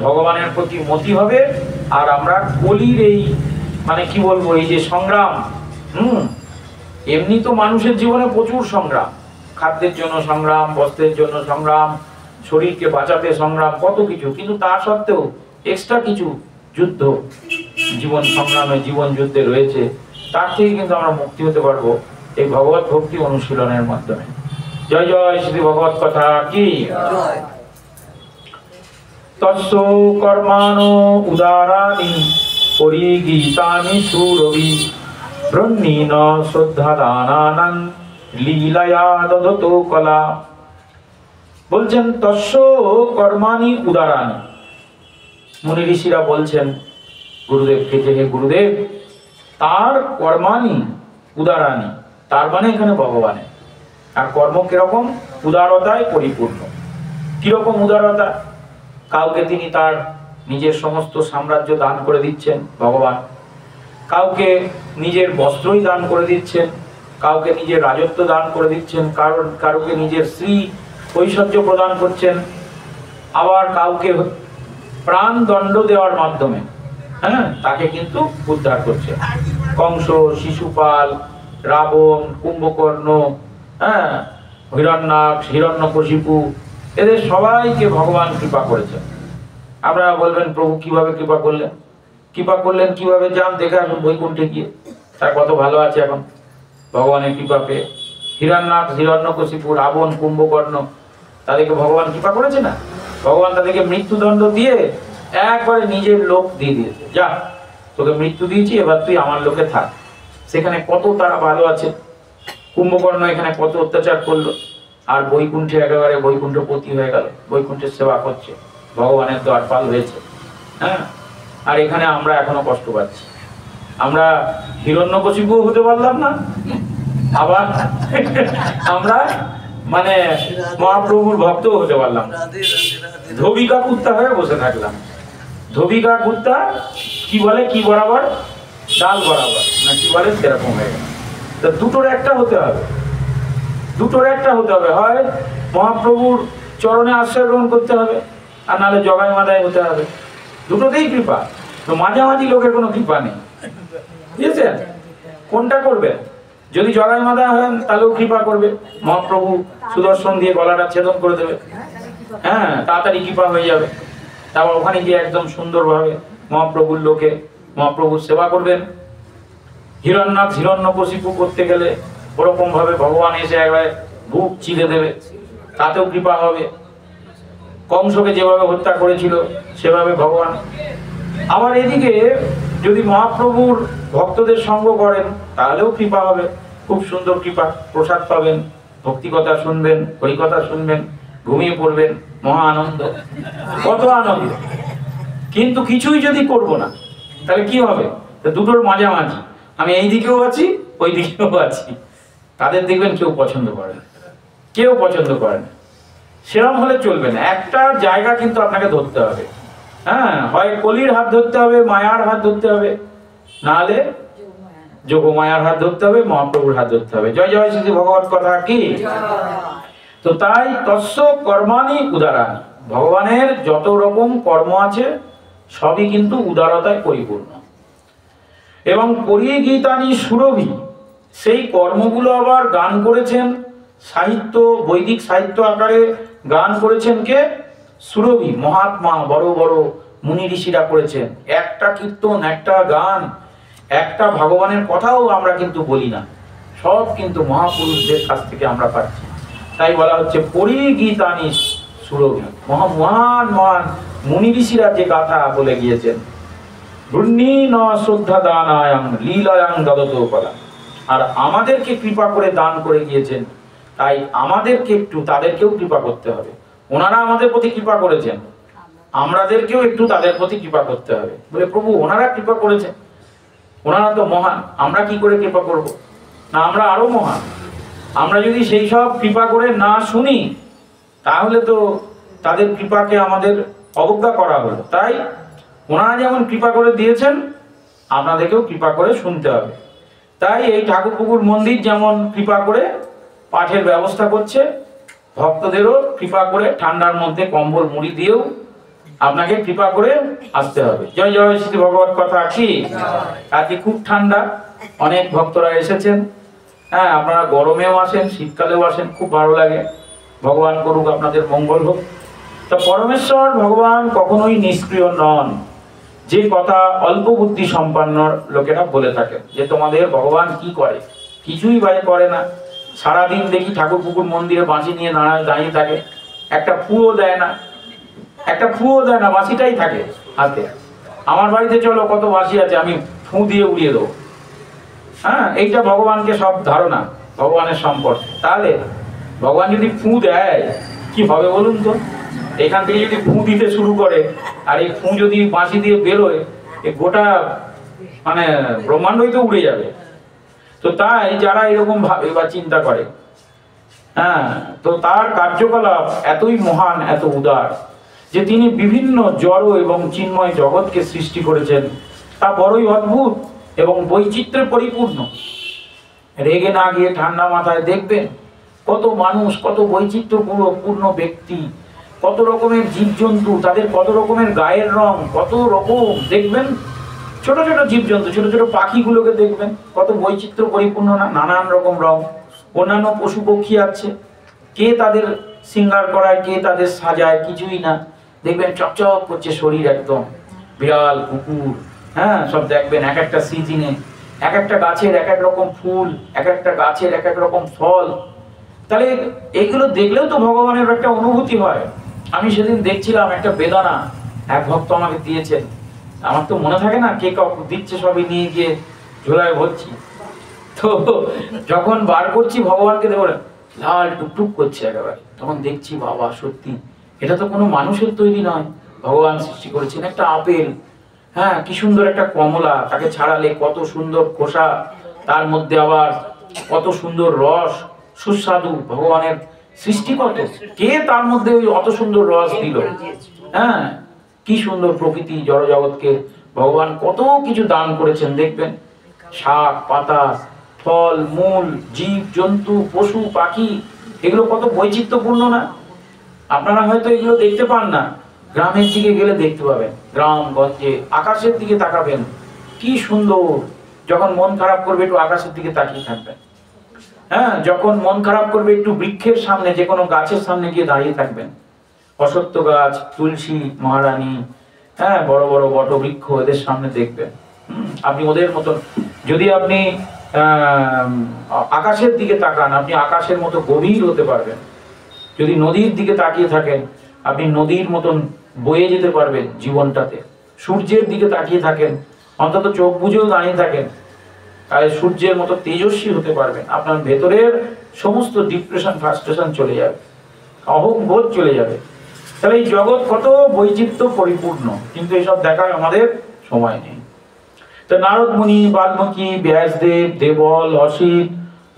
ভগবানের প্রতি মতি হবে। আর আমরা কলির এই মানে কি বলবো, এই যে সংগ্রাম, এমনি তো মানুষের জীবনে প্রচুর সংগ্রাম, খাদ্যের জন্য সংগ্রাম, বস্ত্রের জন্য সংগ্রাম, শরীরকে বাঁচাতে সংগ্রাম, কত কিছু, কিন্তু তা সত্ত্বেও এক্সট্রা কিছু যুদ্ধ জীবন সংগ্রামে, জীবন যুদ্ধে রয়েছে। তার থেকে কিন্তু আমরা মুক্তি হতে পারবো এই ভগবত ভক্তি অনুশীলনের মাধ্যমে। জয় জয় শ্রী ভগবত কথা কি। তস্য কর্মাণো উদারানি পরিগীতানি সুরভি ব্রহ্মীন শ্রদ্ধাদানানাং লীলায়া দদতো কলা। বলছেন তস্য কর্মাণি উদারানি, মুনি ঋষিরা বলছেন গুরুদেবকে যে হে গুরুদেব, তার কর্মানি উদারানি, তার মানে এখানে ভগবানের। আর কর্ম কিরকম? উদারতায় পরিপূর্ণ। কিরকম উদারতা? কাউকে তিনি তার নিজের সমস্ত সাম্রাজ্য দান করে দিচ্ছেন ভগবান, কাউকে নিজের বস্ত্রই দান করে দিচ্ছেন, কাউকে নিজের রাজত্ব দান করে দিচ্ছেন, কারোকে নিজের স্ত্রী ঐশ্বর্য প্রদান করছেন, আবার কাউকে প্রাণ দণ্ড দেওয়ার মাধ্যমে তাকে কিন্তু উদ্ধার করছে। কংস, শিশুপাল, রাবণ, কুম্ভকর্ণ, হিরণ্যাক্ষ, হিরণ্যকশিপু, এদের সবাইকে ভগবান কৃপা করেছেন। আপনারা বলবেন প্রভু কিভাবে কৃপা করলেন? কৃপা করলেন কিভাবে? যান দেখে আসুন বৈকুণ্ঠে গিয়ে, তার কত ভালো আছে এখন ভগবানের কৃপা পেয়ে। হিরণ্যাক্ষ, হিরণ্যকশিপু, রাবণ, কুম্ভকর্ণ, তাদেরকে ভগবান কৃপা করেছে না? ভগবান তাদেরকে মৃত্যুদণ্ড দিয়ে একবারে নিজের লোক দিয়ে দিয়েছে, যা তোকে মৃত্যু দিয়েছি, এবার তুই আমার লোকে থাক। সেখানে কত তারা ভালো আছে। কুম্ভকর্ণ এখানে কত অত্যাচার করলো, আর বৈকুণ্ঠে একেবারে বৈকুণ্ঠপতি হয়ে গেল, বৈকুণ্ঠের সেবা করছে, ভগবানের দ্বারপাল হয়েছে। আর এখানে আমরা এখনো কষ্ট পাচ্ছি। আমরা হিরণ্যকশিপু হতে পারলাম না, আবার আমরা মানে মহাপ্রভুর ভক্ত হতে পারলাম না। ধোবিকা কুত্তা হয়ে বসে থাকলাম। ধোবিকা কুত্তা কি বলে, কি বরাবর, ডাল বরাবর না কি বলে, সেরকম হয়ে গেল। তা দুটোর একটা হতে হবে, দুটোর একটা হতে হবে। হয় মহাপ্রভুর চরণে আশ্রয় গ্রহণ করতে হবে, আর নাহলে জগাই মাদায় হতে হবে। দুটোতেই কৃপা, তো মাঝামাঝি লোকের কোনো কৃপা নেই, বুঝেছেন? কোনটা করবেন? যদি জগাই মাদা হন তাহলেও কৃপা করবে, মহাপ্রভু সুদর্শন দিয়ে গলাটা ছেদন করে দেবে, হ্যাঁ তাড়াতাড়ি কৃপা হয়ে যাবে। তারপর ওখানে গিয়ে একদম সুন্দরভাবে মহাপ্রভুর লোকে মহাপ্রভুর সেবা করবেন। হিরণ্যাক্ষ হিরণ্যকশিপু করতে গেলে ওরকম ভাবে ভগবান এসে একবারে বুক চিরে দেবে, তাতেও কৃপা হবে। কংসকে যেভাবে হত্যা করেছিল সেভাবে ভগবান। আবার এদিকে যদি মহাপ্রভুর ভক্তদের সঙ্গ করেন তাহলেও কৃপা হবে, খুব সুন্দর কৃপা, প্রসাদ পাবেন, ভক্তি কথা শুনবেন, হরিকথা শুনবেন, ঘুমিয়ে পড়বেন, মহা আনন্দ, কত আনন্দ। কিন্তু কিছুই যদি করব না তাহলে কি হবে? দুটোর মাঝামাঝি, আমি এই দিকেও আছি ওই দিকেও আছি, তাদের দেখবেন কেউ পছন্দ করে না, কেউ পছন্দ করে না। সেরকম হলে চলবে না, একটা জায়গা কিন্তু আপনাকে ধরতে হবে। হ্যাঁ, হয় কলির হাত ধরতে হবে, মায়ার হাত ধরতে হবে, নাহলে যোগমায়ার হাত ধরতে হবে, মহাপ্রভুর হাত ধরতে হবে। জয় জয় শ্রী ভগবত কথা কি। তো তাই তস্য কর্মাণি উদারাণি, ভগবানের যত রকম কর্ম আছে সবই কিন্তু উদারতায় পরিপূর্ণ। এবং পরিগীতানি সুরভি, সেই কর্মগুলো আবার গান করেছেন সাহিত্য, বৈদিক সাহিত্য আকারে গান করেছেন কে? সুরভি মহাত্মা, বড় বড় মুনি ঋষিরা করেছেন। একটা কীর্তন, একটা গান, একটা ভগবানের কথাও আমরা কিন্তু বলি না, সব কিন্তু মহাপুরুষদের কাছ থেকে আমরা পাচ্ছি। তাই বলা হচ্ছে পরিগীতানি সুরভি, মহান মহান মুনি ঋষিরা যে গাথা বলে গিয়েছেন। শ্রদ্ধা দানায়াং লীলায়াং দদত কলা, আর আমাদেরকে কৃপা করে দান করে গিয়েছেন, তাই আমাদেরকে একটু তাদেরকেও কৃপা করতে হবে। ওনারা আমাদের প্রতি কৃপা করেছেন, আমাদেরকেও একটু তাদের প্রতি কৃপা করতে হবে। বলে প্রভু ওনারা কৃপা করেছেন, ওনারা তো মহান, আমরা কি করে কৃপা করব? না আমরা আরো মহান। আমরা যদি সেই সব কৃপা করে না শুনি তাহলে তো তাদের কৃপাকে আমাদের অবজ্ঞা করা হলো। তাই ওনারা যেমন কৃপা করে দিয়েছেন আপনাদেরকেও কৃপা করে শুনতে হবে। তাই এই ঠাকুরপুকুর মন্দির যেমন কৃপা করে পাঠের ব্যবস্থা করছে, ভক্তদেরও কৃপা করে ঠান্ডার মধ্যে কম্বল মুড়ি দিয়েও আপনাকে কৃপা করে আসতে হবে। জয় জয় শ্রী ভগবত কথা কি। আজকে খুব ঠান্ডা, অনেক ভক্তরা এসেছেন। হ্যাঁ, আপনারা গরমেও আসেন, শীতকালেও আসেন, খুব ভালো লাগে। ভগবান করুক আপনাদের মঙ্গল হোক। তা পরমেশ্বর ভগবান কখনোই নিষ্ক্রিয় নন, যে কথা অল্প বুদ্ধি সম্পন্ন লোকেরা বলে থাকে যে তোমাদের ভগবান কি করে, কিছুই বাইরে করে না। সারাদিন দেখি ঠাকুর পুকুর মন্দিরে বাঁশি নিয়ে দাঁড়িয়ে থাকে, একটা ফুও দেয় না, একটা ফুও দেয় না, বাঁশিটাই থাকে হাতে। আমার বাড়িতে চলো, কত বাঁশি আছে, আমি ফু দিয়ে উড়িয়ে দেবো। হ্যাঁ, এইটা ভগবানকে সব ধারণা ভগবানের সম্পর্কে। তাহলে ভগবান যদি ফু দেয় কি হবে বলুন তো? এখান থেকে যদি ফু দিতে শুরু করে আর এই ফু যদি বাঁশি দিয়ে বেরোয়, এই গোটা মানে ব্রহ্মাণ্ডই তো উড়ে যাবে। তো তাই যারা এরকম ভাবে বা চিন্তা করে, হ্যাঁ, তো তার কার্যকলাপ এতই মহান, এত উদার যে তিনি বিভিন্ন জড় এবং চিন্ময় জগৎকে সৃষ্টি করেছেন। তা বড়ই অদ্ভুত এবং বৈচিত্র্যে পরিপূর্ণ। রেগে না গিয়ে ঠান্ডা মাথায় দেখবেন কত মানুষ, কত বৈচিত্র্যপূর্ণ ব্যক্তি, কত রকমের জীবজন্তু, তাদের কত রকমের গায়ের রং, কত রকম দেখবেন। ছোট ছোট জীবজন্তু, ছোট ছোট পাখিগুলোকে দেখবেন কত বৈচিত্র্য পরিপূর্ণ না, নানান রকম রং। অন্যান্য পশু পক্ষী আছে, কে তাদের শৃঙ্গার করায়, কে তাদের সাজায়, কিছুই না। দেখবেন চকচক করছে শরীর একদম। বিড়াল, কুকুর, হ্যাঁ, সব দেখবেন এক একটা সিজনে এক একটা গাছের এক এক রকম ফুল, এক একটা গাছের এক এক রকম ফল। তাহলে এগুলো দেখলেও তো ভগবানের একটা অনুভূতি হয়। আমি সেদিন দেখছিলাম একটা বেদানা এক ভক্ত আমাকে দিয়েছেন, আমার তো মনে থাকে না কে দিচ্ছে, সবই নিয়ে গিয়ে ঝোলায় ভরছি। তো যখন বার করছি ভগবানকে দেবো, লাল টুকটুক করছে একেবারে, তখন দেখছি বাবা সত্যি এটা তো কোনো মানুষের তৈরি নয়, ভগবান সৃষ্টি করেছেন। একটা আপেল, হ্যাঁ, কি সুন্দর একটা কমলা, তাকে ছাড়ালে কত সুন্দর খোসা, তার মধ্যে আবার কত সুন্দর রস, সুস্বাদু। ভগবানের সৃষ্টি কত, কে তার মধ্যে ওই অত সুন্দর রস দিল। হ্যাঁ, কি সুন্দর প্রকৃতি, জড় জগৎকে ভগবান কত কিছু দান করেছেন। দেখবেন শাক পাতা, ফল মূল, জীব জন্তু, পশু পাখি, এগুলো কত বৈচিত্র্যপূর্ণ না? আপনারা হয়তো এগুলো দেখতে পান না, গ্রামের দিকে গেলে দেখতে পাবেন। গ্রাম গঞ্জে আকাশের দিকে তাকাবেন, কি সুন্দর। যখন মন খারাপ করবে একটু আকাশের দিকে তাকিয়ে থাকবেন, হ্যাঁ, যখন মন খারাপ করবে একটু বৃক্ষের সামনে, যে কোনো গাছের সামনে গিয়ে দাঁড়িয়ে থাকবেন। অশ্বত্থ গাছ, তুলসী মহারানী, হ্যাঁ, বড় বড় বটবৃক্ষ, এদের সামনে দেখবেন। আপনি ওদের মতন, যদি আপনি আকাশের দিকে তাকান, আপনি আকাশের মতো গভীর হতে পারবেন। যদি নদীর দিকে তাকিয়ে থাকেন, আপনি নদীর মতন বয়ে যেতে পারবেন জীবনটাতে। সূর্যের দিকে তাকিয়ে থাকেন, অন্তত চোখ বুঝেও দাঁড়িয়ে থাকেন, তাহলে সূর্যের মতো তেজস্বী হতে পারবেন। আপনার ভেতরের সমস্ত ডিপ্রেশন, ফ্রাস্ট্রেশন চলে যাবে, অহংবোধ চলে যাবে। তাহলে এই জগৎ কত বৈচিত্র্য পরিপূর্ণ, কিন্তু এসব দেখার আমাদের সময় নেই। তো নারদ মুনি, বাল্মীকি, ব্যাসদেব, দেবল, অসিত,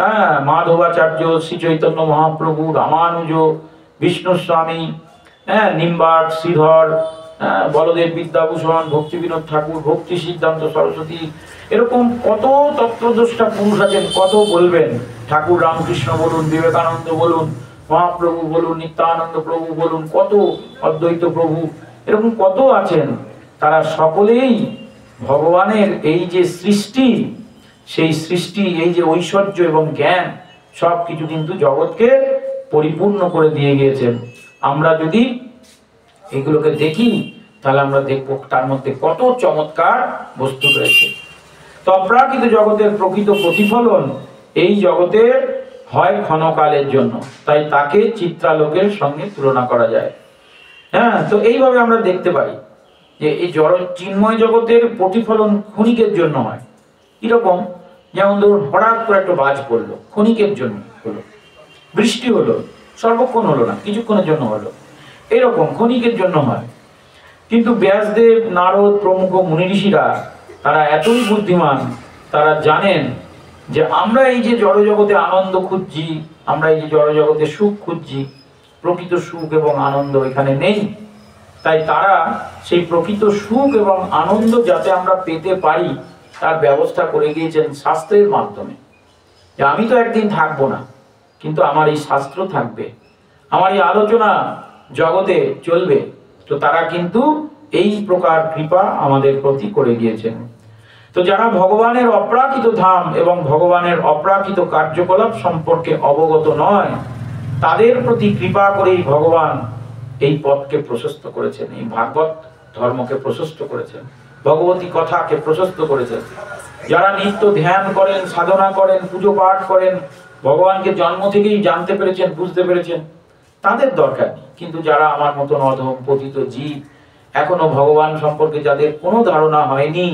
হ্যাঁ, মাধবাচার্য, শ্রী চৈতন্য মহাপ্রভু, রামানুজ, বিষ্ণুস্বামী, হ্যাঁ, নিম্বার্ক, শ্রীধর, বলদেব বিদ্যাভূষণ, ভক্তি বিনোদ ঠাকুর, ভক্তি সিদ্ধান্ত সরস্বতী, এরকম কত তত্ত্বদ্রষ্টা পুরুষ আছেন, কত বলবেন। ঠাকুর রামকৃষ্ণ বলুন, বিবেকানন্দ বলুন, মহাপ্রভু বলুন, নিত্যানন্দ প্রভু বলুন, কত অদ্বৈত প্রভু, এরকম কত আছেন। তারা সকলেই ভগবানের এই যে সৃষ্টি, সেই সৃষ্টি, এই যে ঐশ্বর্য এবং জ্ঞান, সব কিছু কিন্তু জগৎকে পরিপূর্ণ করে দিয়ে গিয়েছেন। আমরা যদি এগুলোকে দেখি, তাহলে আমরা দেখবো তার মধ্যে কত চমৎকার বস্তু রয়েছে। তো অপ্রাকৃত জগতের প্রকৃত প্রতিফলন এই জগতে হয় ক্ষণকালের জন্য, তাই তাকে চিত্রালোকের সঙ্গে তুলনা করা যায়। হ্যাঁ, তো এইভাবে আমরা দেখতে পারি যে এই জড় চিন্ময় জগতের প্রতিফলন ক্ষণিকের জন্য হয়। কিরকম? যেমন ধরুন, হঠাৎ করে একটা বাজ পড়লো, ক্ষণিকের জন্য হলো। বৃষ্টি হলো, সর্বক্ষণ হলো না, কিছুক্ষণের জন্য হলো, এরকম ক্ষণিকের জন্য হয়। কিন্তু ব্যাসদেব, নারদ প্রমুখ মুনি ঋষিরা, তারা এতই বুদ্ধিমান, তারা জানেন যে আমরা এই যে জড়জগতে আনন্দ খুঁজছি, আমরা এই যে জড়জগতে সুখ খুঁজছি, প্রকৃত সুখ এবং আনন্দ এখানে নেই। তাই তারা সেই প্রকৃত সুখ এবং আনন্দ যাতে আমরা পেতে পারি, তার ব্যবস্থা করে গিয়েছেন শাস্ত্রের মাধ্যমে। যে আমি তো একদিন থাকবো না, কিন্তু আমার এই শাস্ত্র থাকবে, আমার এই আলোচনা জগতে চলবে। তো তারা কিন্তু এই প্রকার কৃপা আমাদের প্রতি করে গিয়েছেন। তো যারা ভগবানের অপ্রাকৃত ধাম এবং ভগবানের অপ্রাকৃত কার্যকলাপ সম্পর্কে অবগত নয়, তাদের প্রতি কৃপা করেই ভগবান এই পথকে প্রশস্ত করেছেন, এই ভাগবত ধর্মকে প্রশস্ত করেছেন, ভগবতী কথাকে প্রশস্ত করেছেন। যারা নিত্য ধ্যান করেন, সাধনা করেন, পুজো পাঠ করেন, ভগবানকে জন্ম থেকেই জানতে পেরেছেন, বুঝতে পেরেছেন, তাদের দরকার নেই। কিন্তু যারা আমার মতন অধম পতিত জীব, এখনো ভগবান সম্পর্কে যাদের কোনো ধারণা হয়নি,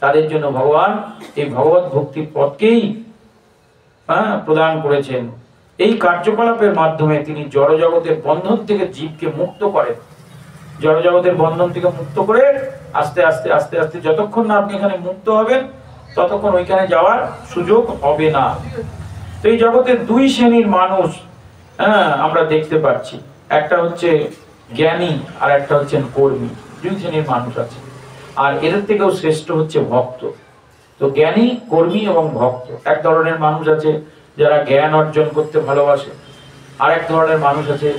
তাদের জন্য ভগবান এই ভগবত ভক্তির পথকেই প্রদান করেছেন। এই কার্যকলাপের মাধ্যমে তিনি জড়জগতের বন্ধন থেকে জীবকে মুক্ত করেন। জড়জগতের বন্ধন থেকে মুক্ত করে আস্তে আস্তে আস্তে আস্তে যতক্ষণ না আপনি এখানে মুক্ত হবেন, ততক্ষণ ওইখানে যাওয়ার সুযোগ হবে না। তো এই জগতের দুই শ্রেণীর মানুষ আমরা দেখতে পাচ্ছি, একটা হচ্ছে জ্ঞানী আর একটা হচ্ছেন কর্মী। দুই শ্রেণীর মানুষ আছে, আর এদের থেকেও শ্রেষ্ঠ হচ্ছে ভক্ত। তো জ্ঞানী, কর্মী এবং ভক্ত। এক ধরনের মানুষ আছে যারা জ্ঞান অর্জন করতে ভালোবাসে, আরেক ধরনের মানুষ আছে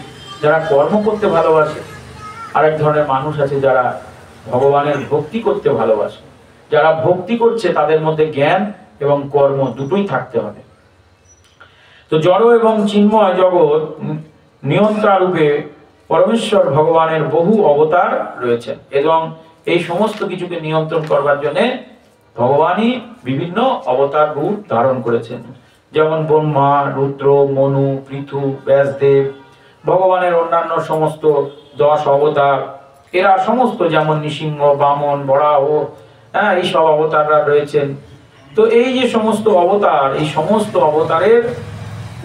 যারা কর্ম করতে ভালোবাসে, আরেক ধরনের মানুষ আছে যারা ভগবানের ভক্তি করতে ভালোবাসে। যারা ভক্তি করছে তাদের মধ্যে জ্ঞান এবং কর্ম দুটোই থাকতে হবে। তো জড় এবং চিন্ময় জগৎ নিয়ন্ত্রণ রূপে পরমেশ্বর ভগবানের বহু অবতার রয়েছেন, এবং এই সমস্ত কিছুকে নিয়ন্ত্রণ করবার জন্য ভগবানই বিভিন্ন অবতার রূপ ধারণ করেছেন। যেমন ব্রহ্মা, রুদ্র, মনু, পৃথু, ব্যাসদেব, ভগবানের অন্যান্য সমস্ত 10 অবতার, এরা সমস্ত, যেমন নৃসিংহ, বামন, বরাহ, এইসব অবতাররা রয়েছেন। তো এই যে সমস্ত অবতার, এই সমস্ত অবতারের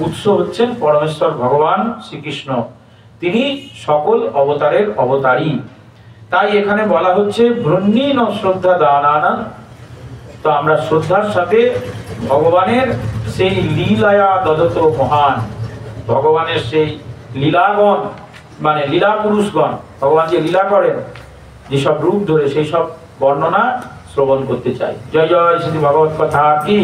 উৎস হচ্ছেন পরমেশ্বর ভগবান শ্রীকৃষ্ণ। তিনি সকল অবতারের অবতারী। তাই এখানে বলা হচ্ছে ব্রহ্মীন শ্রদ্ধা দানানা। তো আমরা শ্রদ্ধার সাথে ভগবানের সেই লীলায়া দদত মহান, ভগবানের সেই লীলাগণ, মানে লীলা পুরুষগণ, ভগবান যে লীলা করেন যেসব রূপ ধরে, সেই সব বর্ণনা শ্রবণ করতে চাই। জয় জয় শ্রী ভগবত কথা কি।